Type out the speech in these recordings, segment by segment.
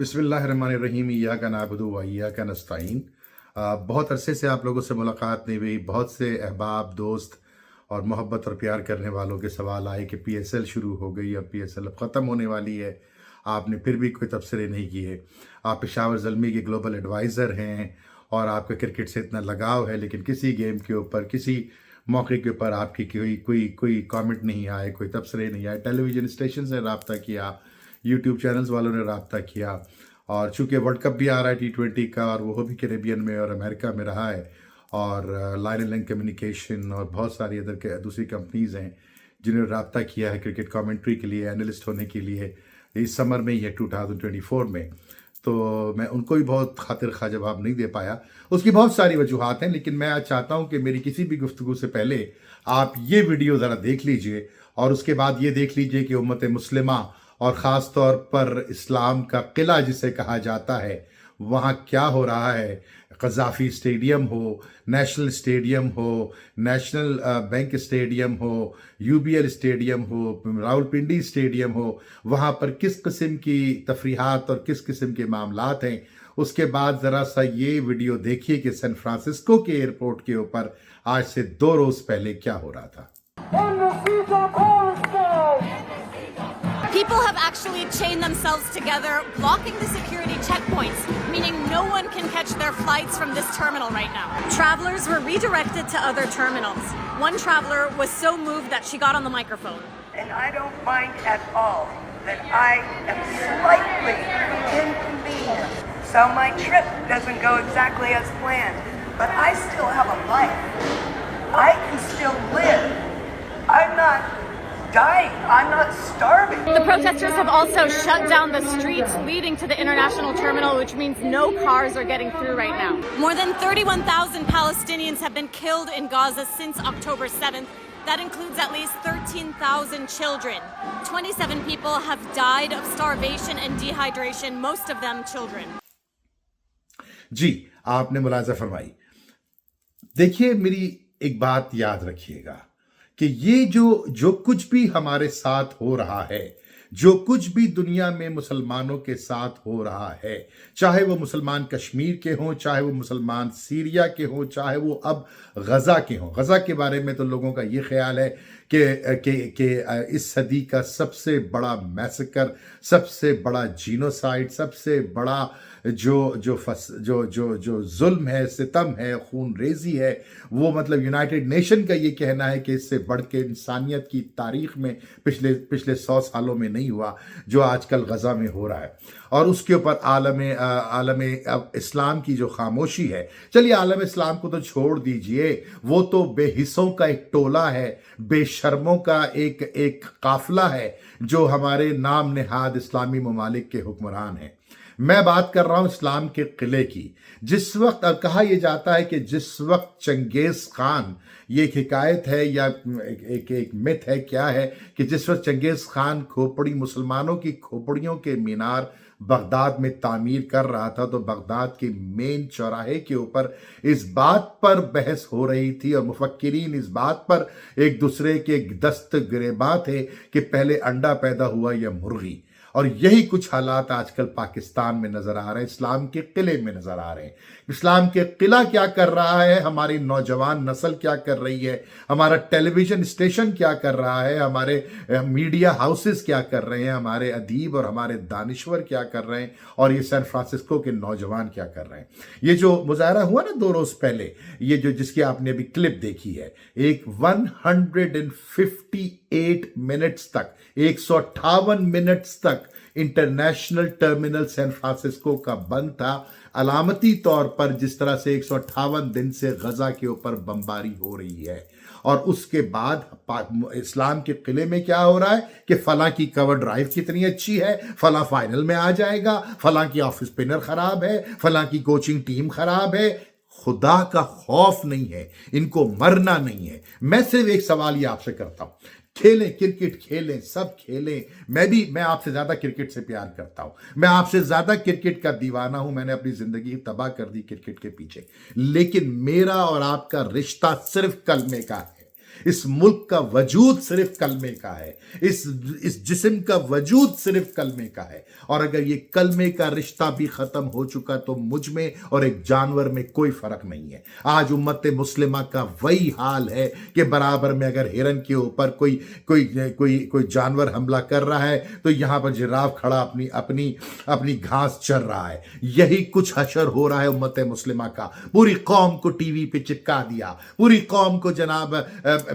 बिस्मिल्लाहिर्रहमानिर्रहीम इय्याका नअबुदु व इय्याका नस्तईन। बहुत अरसे से आप लोगों से मुलाकात नहीं हुई। बहुत से अहबाब, दोस्त और मोहब्बत और प्यार करने वालों के सवाल आए कि पीएसएल शुरू हो गई, अब पीएसएल अब ख़त्म होने वाली है, आपने फिर भी कोई तबसरे नहीं किए। आप पेशावर ज़ल्मी के ग्लोबल एडवाइज़र हैं और आपका क्रिकेट से इतना लगाव है, लेकिन किसी गेम के ऊपर, किसी मौके के ऊपर आपकी कोई कोई कोई कमेंट नहीं आए, कोई तबसरे नहीं आए। टेलीविज़न स्टेशन ने रब्ता किया, यूट्यूब चैनल्स वालों ने रब्ता किया, और चूँकि वर्ल्ड कप भी आ रहा है T20 का, और वो भी कैरेबियन में और अमेरिका में रहा है, और लाइन एंड कम्युनिकेशन और बहुत सारी दूसरी कंपनीज़ हैं जिन्होंने रब्ता किया है क्रिकेट कमेंट्री के लिए, एनालिस्ट होने के लिए। इस समर में ही है 2024 में, तो मैं उनको भी बहुत खातिर खा जवाब नहीं दे पाया। उसकी बहुत सारी वजूहात हैं, लेकिन मैं आज चाहता हूं कि मेरी किसी भी गुफ्तगू से पहले आप ये वीडियो ज़रा देख लीजिए, और उसके बाद ये देख लीजिए कि उम्मत मुस्लिमा और ख़ास तौर पर इस्लाम का किला जिसे कहा जाता है, वहाँ क्या हो रहा है। क़ज़ाफ़ी स्टेडियम हो, नेशनल स्टेडियम हो, नेशनल बैंक स्टेडियम हो, UBL स्टेडियम हो, रावलपिंडी स्टेडियम हो, वहाँ पर किस किस्म की तफरीहात और किस किस्म के मामलात हैं। उसके बाद ज़रा सा ये वीडियो देखिए कि सैन फ्रांसिस्को के एयरपोर्ट के ऊपर आज से 2 रोज़ पहले क्या हो रहा था। People have actually chained themselves together, blocking the security checkpoints, meaning no one can catch their flights from this terminal right now. Travelers were redirected to other terminals. One traveler was so moved that she got on the microphone. And I don't mind at all that I am slightly inconvenienced. So my trip doesn't go exactly as planned, but I still have a life. I can still live. I'm not dying. I'm not starving. The protesters have also shut down the streets leading to the international terminal, which means no cars are getting through right now. More than 31,000 Palestinians have been killed in Gaza since October 7th. That includes at least 13,000 children. 27 people have died of starvation and dehydration, most of them children. जी, आपने मुलाजा फरमाई। देखिए, मेरी एक बात याद रखिएगा कि ये जो कुछ भी हमारे साथ हो रहा है, जो कुछ भी दुनिया में मुसलमानों के साथ हो रहा है, चाहे वो मुसलमान कश्मीर के हों, चाहे वो मुसलमान सीरिया के हों, चाहे वो अब गज़ा के हों। गज़ा के बारे में तो लोगों का ये ख्याल है कि इस सदी का सबसे बड़ा मैसेकर, सबसे बड़ा जीनोसाइड, सबसे बड़ा जो जुल्म है, सितम है, खून रेजी है, वो मतलब यूनाइटेड नेशन का ये कहना है कि इससे बढ़ के इंसानियत की तारीख में पिछले 100 सालों में नहीं हुआ जो आजकल गज़ा में हो रहा है। और उसके ऊपर आलम इस्लाम की जो खामोशी है, चलिए आलम इस्लाम को तो छोड़ दीजिए, वो तो बेहिस्सों का एक टोला है, बेशर्मों का एक काफिला है जो हमारे नाम नेहाद इस्लामी ममालिक के हुक्मरान हैं। मैं बात कर रहा हूं इस्लाम के किले की। जिस वक्त कहा यह जाता है कि जिस वक्त चंगेज खान, ये एक हिकायत है या एक मिथ है, क्या है कि जिस वक्त चंगेज खान मुसलमानों की खोपड़ियों के मीनार बगदाद में तामीर कर रहा था, तो बगदाद के मेन चौराहे के ऊपर इस बात पर बहस हो रही थी और मुफक्किरीन इस बात पर एक दूसरे के दस्त गिरेबां थे कि पहले अंडा पैदा हुआ या मुर्गी। और यही कुछ हालात आजकल पाकिस्तान में नजर आ रहे हैं, इस्लाम के किले में नजर आ रहे हैं। इस्लाम के किला क्या कर रहा है, हमारी नौजवान नस्ल क्या कर रही है, हमारा टेलीविजन स्टेशन क्या कर रहा है, हमारे मीडिया हाउसेस क्या कर रहे हैं, हमारे अदीब और हमारे दानिश्वर क्या कर रहे हैं, और ये सैन फ्रांसिस्को के नौजवान क्या कर रहे हैं। ये जो मुजाहरा हुआ ना 2 रोज पहले, ये जिसकी आपने अभी क्लिप देखी है, एक 158 मिनट्स तक, 158 मिनट्स तक इंटरनेशनल टर्मिनल सैन फ्रांसिस्को का बंद था, अलामती तौर पर जिस तरह से 158 दिन से गजा के ऊपर बमबारी हो रही है। और उसके बाद इस्लाम के किले में क्या हो रहा है कि फलां की कवर ड्राइव कितनी अच्छी है, फलां फाइनल में आ जाएगा, फलां की ऑफ स्पिनर खराब है, फलां की कोचिंग टीम खराब है। खुदा का खौफ नहीं है, इनको मरना नहीं है। मैं सिर्फ एक सवाल ये आपसे करता हूं, खेलें क्रिकेट, खेलें, सब खेलें। मैं आपसे ज्यादा क्रिकेट से प्यार करता हूं, मैं आपसे ज्यादा क्रिकेट का दीवाना हूं। मैंने अपनी जिंदगी तबाह कर दी क्रिकेट के पीछे, लेकिन मेरा और आपका रिश्ता सिर्फ कलमे का है। اس ملک کا وجود صرف کلمے کا ہے، اس جسم کا وجود صرف کلمے کا ہے، اور اگر یہ کلمے کا رشتہ بھی ختم ہو چکا تو مجھ میں اور ایک جانور میں کوئی فرق نہیں ہے۔ آج امت مسلمہ کا وہی حال ہے کہ برابر میں اگر ہرن کے اوپر کوئی جانور حملہ کر رہا ہے تو یہاں پر جراف کھڑا اپنی گھاس چر رہا ہے۔ یہی کچھ حشر ہو رہا ہے امت مسلمہ کا۔ پوری قوم کو ٹی وی پہ چپکا دیا، پوری قوم کو جناب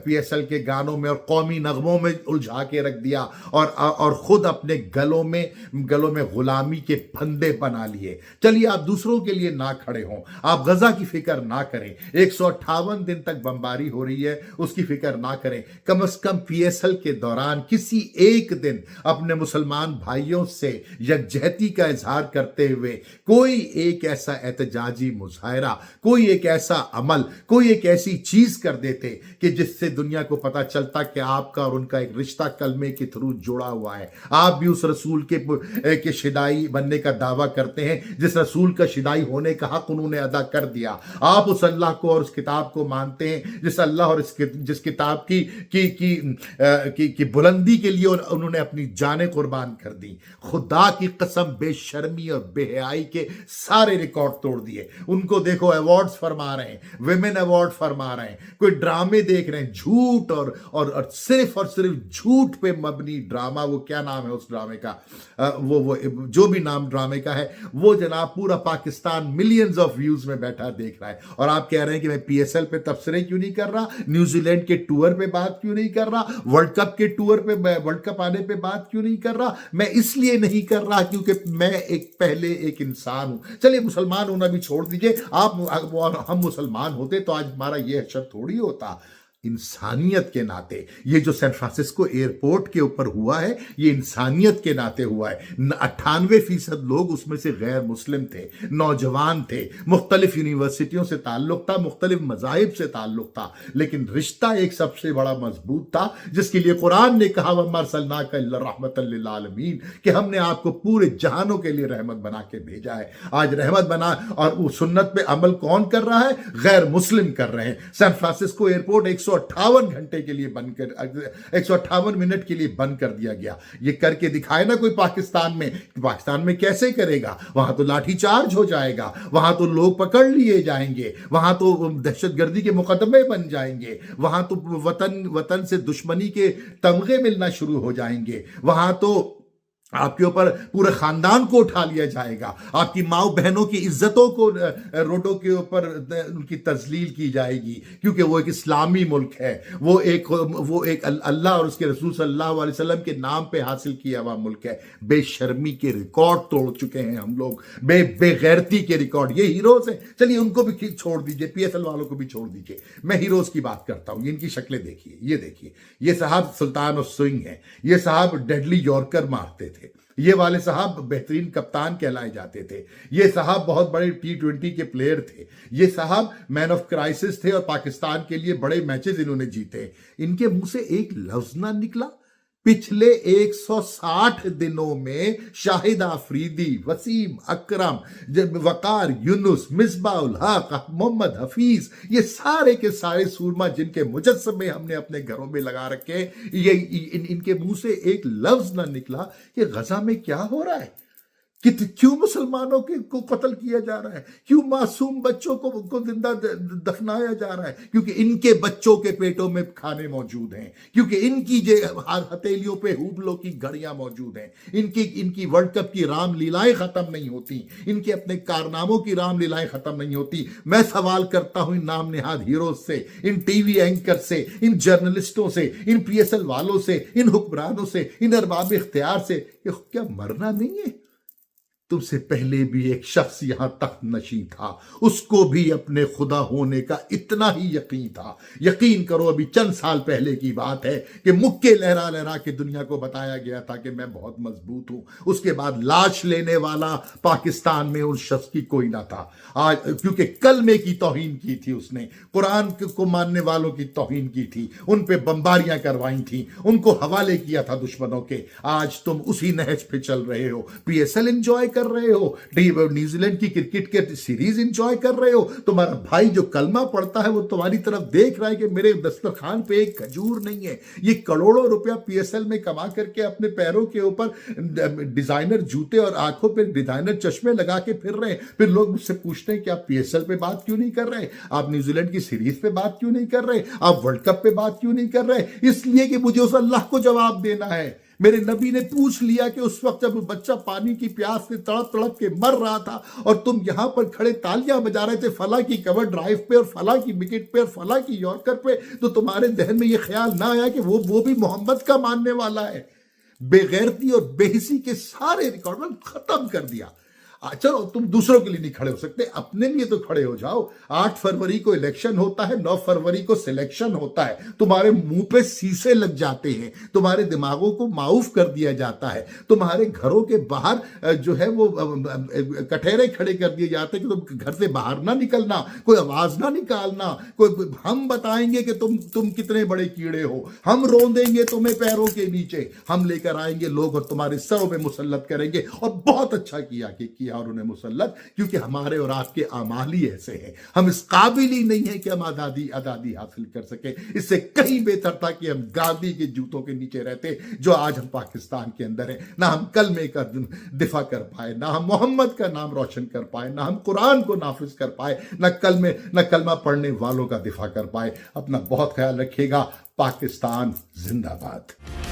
پی ایس ایل کے گانوں میں اور قومی نغموں میں الجھا کے رکھ دیا، اور خود اپنے گلوں میں غلامی کے پھندے بنا لیے۔ چلیے آپ دوسروں کے لیے نہ کھڑے ہوں، آپ غزہ کی فکر نہ کریں، 158 دن تک بمباری ہو رہی ہے اس کی فکر نہ کریں، کم از کم پی ایس ایل کے دوران کسی ایک دن اپنے مسلمان بھائیوں سے یکجہتی کا اظہار کرتے ہوئے کوئی ایک ایسا احتجاجی مظاہرہ، کوئی ایک ایسا عمل، کوئی ایک ایسی چیز کر دیتے کہ جس سے دنیا کو پتہ چلتا کہ آپ کا اور ان کا ایک رشتہ کلمے کے تھرو جڑا ہوا ہے۔ آپ بھی اس رسول کے شدائی بننے کا دعویٰ کرتے ہیں جس رسول کا شدائی ہونے کا حق انہوں نے ادا کر دیا۔ آپ اس اللہ کو اور اس کتاب کو مانتے ہیں جس اللہ اور جس کتاب کی بلندی کے لیے انہوں نے اپنی جانیں قربان کر دی۔ خدا کی قسم بے شرمی اور بے حیائی کے سارے ریکارڈ توڑ دیے۔ ان کو دیکھو ایوارڈز فرما رہے ہیں، ویمن ایوارڈ فرما رہے ہیں، کوئی ڈرامے دیکھ رہے ہیں، جھوٹ اور صرف جھوٹ پہ مبنی ڈرامہ۔ وہ کیا نام ہے اس ڈرامے کا، وہ جو بھی نام ڈرامے کا ہے، وہ جناب پورا پاکستان ملینز آف ویوز میں بیٹھا دیکھ رہا ہے، اور آپ کہہ رہے ہیں کہ میں پی ایس ایل پہ تبصرے کیوں نہیں کر رہا، نیوزی لینڈ کے ٹور پہ بات کیوں نہیں کر رہا، ورلڈ کپ کے ٹور پہ، ورلڈ کپ آنے پہ بات کیوں نہیں کر رہا؟ میں اس لیے نہیں کر رہا کیونکہ میں پہلے ایک انسان ہوں۔ چلیے مسلمان ہونا بھی چھوڑ دیجئے، ہم مسلمان ہوتے تو آج ہمارا یہ حشر تھوڑی ہوتا۔ انسانیت کے ناطے یہ جو سین فرانسسکو ایئرپورٹ کے اوپر ہوا ہے، یہ انسانیت کے ناطے ہوا ہے۔ 98% لوگ اس میں سے غیر مسلم تھے، نوجوان تھے، مختلف یونیورسٹیوں سے تعلق تھا، مختلف مذاہب سے تعلق تھا، لیکن رشتہ ایک سب سے بڑا مضبوط تھا جس کے لیے قرآن نے کہا وَمَا أَرْسَلْنَاكَ إِلَّا رَحْمَةً لِّلْعَالَمِينَ، کہ ہم نے آپ کو پورے جہانوں کے لیے رحمت بنا کے بھیجا ہے۔ آج رحمت بنا اور وہ سنت پہ عمل کون کر رہا ہے؟ غیر مسلم کر رہے ہیں۔ سین فرانسسکو ایئرپورٹ 158 گھنٹے کے لیے 158 منٹ کے لیے بند کر دیا گیا۔ یہ کر کے دکھائے نا کوئی پاکستان میں کیسے کرے گا؟ وہاں تو لاٹھی چارج ہو جائے گا، وہاں تو لوگ پکڑ لیے جائیں گے، وہاں تو دہشت گردی کے مقدمے بن جائیں گے، وہاں تو وطن سے دشمنی کے تمغے ملنا شروع ہو جائیں گے، وہاں تو آپ کے اوپر پورے خاندان کو اٹھا لیا جائے گا، آپ کی ماؤں بہنوں کی عزتوں کو روڈوں کے اوپر ان کی تذلیل کی جائے گی، کیونکہ وہ ایک اسلامی ملک ہے، وہ ایک اللہ اور اس کے رسول صلی اللہ علیہ وسلم کے نام پہ حاصل کیا ہوا ملک ہے۔ بے شرمی کے ریکارڈ توڑ چکے ہیں ہم لوگ، بے غیرتی کے ریکارڈ۔ یہ ہیروز ہیں، چلیے ان کو بھی چھوڑ دیجئے، پی ایس ایل والوں کو بھی چھوڑ دیجئے، میں ہیروز کی بات کرتا ہوں۔ ان کی شکلیں دیکھیے، یہ دیکھیے، یہ صاحب سلطان آف سوئنگ ہیں، یہ صاحب ڈیڈلی یارکر مارتے تھے، یہ والے صاحب بہترین کپتان کہلائے جاتے تھے، یہ صاحب بہت بڑے T20 کے پلیئر تھے، یہ صاحب مین آف کرائسس تھے اور پاکستان کے لیے بڑے میچز انہوں نے جیتے۔ ان کے منہ سے ایک لفظ نہ نکلا۔ پچھلے 160 دنوں میں شاہد آفریدی، وسیم اکرم، وقار یونس، مصباح الحق، محمد حفیظ، یہ سارے کے سارے سورما جن کے مجسمے ہم نے اپنے گھروں میں لگا رکھے، ان کے منہ سے ایک لفظ نہ نکلا کہ غزہ میں کیا ہو رہا ہے، کیوں مسلمانوں کو قتل کیا جا رہا ہے، کیوں معصوم بچوں کو زندہ دفنایا جا رہا ہے، کیونکہ ان کے بچوں کے پیٹوں میں کھانے موجود ہیں، کیونکہ ان کی ہتھیلیوں پہ ہوبلوں کی گھڑیاں موجود ہیں، ان کی ورلڈ کپ کی رام لیلائیں ختم نہیں ہوتی، ان کے اپنے کارناموں کی رام لیلائیں ختم نہیں ہوتی۔ میں سوال کرتا ہوں ان نام نہاد ہیروز سے، ان ٹی وی اینکر سے، ان جرنلسٹوں سے، ان پی ایس ایل والوں سے، ان حکمرانوں سے، ان ارباب اختیار سے، کیا مرنا نہیں ہے؟ تم سے پہلے بھی ایک شخص یہاں تخت نشین تھا، اس کو بھی اپنے خدا ہونے کا اتنا ہی یقین تھا۔ یقین کرو ابھی چند سال پہلے کی بات ہے کہ مکے لہرا لہرا کے دنیا کو بتایا گیا تھا کہ میں بہت مضبوط ہوں، اس کے بعد لاش لینے والا پاکستان میں اس شخص کی کوئی نہ تھا۔ آج کیونکہ کلمے کی توہین کی تھی اس نے، قرآن کو ماننے والوں کی توہین کی تھی، ان پہ بمباریاں کروائی تھیں، ان کو حوالے کیا تھا دشمنوں کے۔ آج تم اسی نہج پہ چل رہے ہو، پی ایس ایل انجوائے کر कर रहे हो, न्यूजीलैंड की क्रिकेट के सीरीज एंजॉय कर रहे हो, तुम्हारा भाई जो कलमा पढ़ता है वो तुम्हारी तरफ देख रहा है कि मेरे दस्तरखान पे एक खजूर नहीं है। ये करोड़ों रुपया पीएसएल में कमा करके अपने पैरों के ऊपर डिजाइनर जूते और आंखों पे डिजाइनर चश्मे लगा के फिर रहे हैं। फिर लोग मुझसे पूछते हैं कि आप पीएसएल पे बात क्यों नहीं कर रहे, आप न्यूजीलैंड की सीरीज पे बात क्यों नहीं कर रहे, आप वर्ल्ड कप पे बात क्यों नहीं कर रहे? इसलिए कि मुझे उस अल्लाह को जवाब देना है। मेरे नबी ने पूछ लिया कि उस वक्त जब बच्चा पानी की प्यास से तड़प तड़प के मर रहा था और तुम यहां पर खड़े तालियां बजा रहे थे फला की कवर ड्राइव पे और फला की विकेट पे और फला की यॉर्कर पे, तो तुम्हारे जहन में यह ख्याल ना आया कि वो भी मोहम्मद का मानने वाला है। बेगैरती और बेहिसी के सारे रिकॉर्ड खत्म कर दिया। चलो तुम दूसरों के लिए नहीं खड़े हो सकते, अपने लिए तो खड़े हो जाओ। 8 फरवरी को इलेक्शन होता है, 9 फरवरी को सिलेक्शन होता है, तुम्हारे मुंह पे शीशे लग जाते हैं, तुम्हारे दिमागों को माउफ कर दिया जाता है, तुम्हारे घरों के बाहर जो है वो कठेरे खड़े कर दिए जाते हैं कि तुम घर से बाहर ना निकलना, कोई आवाज ना निकालना, कोई हम बताएंगे कि तुम कितने बड़े कीड़े हो, हम रोंदेंगे तुम्हें पैरों के नीचे, हम लेकर आएंगे लोग और तुम्हारे सरों में मुसल्लत करेंगे। और बहुत अच्छा किया और उन्हें मुसल्लत, क्योंकि हमारे और आपके आमाल ही ऐसे हैं। हम इस काबिल ही नहीं है कि हम आजादी हासिल कर सके। इससे कहीं बेहतर था कि हम गांधी के जूतों के नीचे रहते जो आज हम पाकिस्तान के अंदर हैं। ना हम कलमे का दिफा कर पाए, ना हम मोहम्मद का नाम रोशन कर पाए, ना हम कुरान को नाफिज कर पाए, ना कलमा पढ़ने वालों का दिफा कर पाए। अपना बहुत ख्याल रखिएगा। पाकिस्तान जिंदाबाद।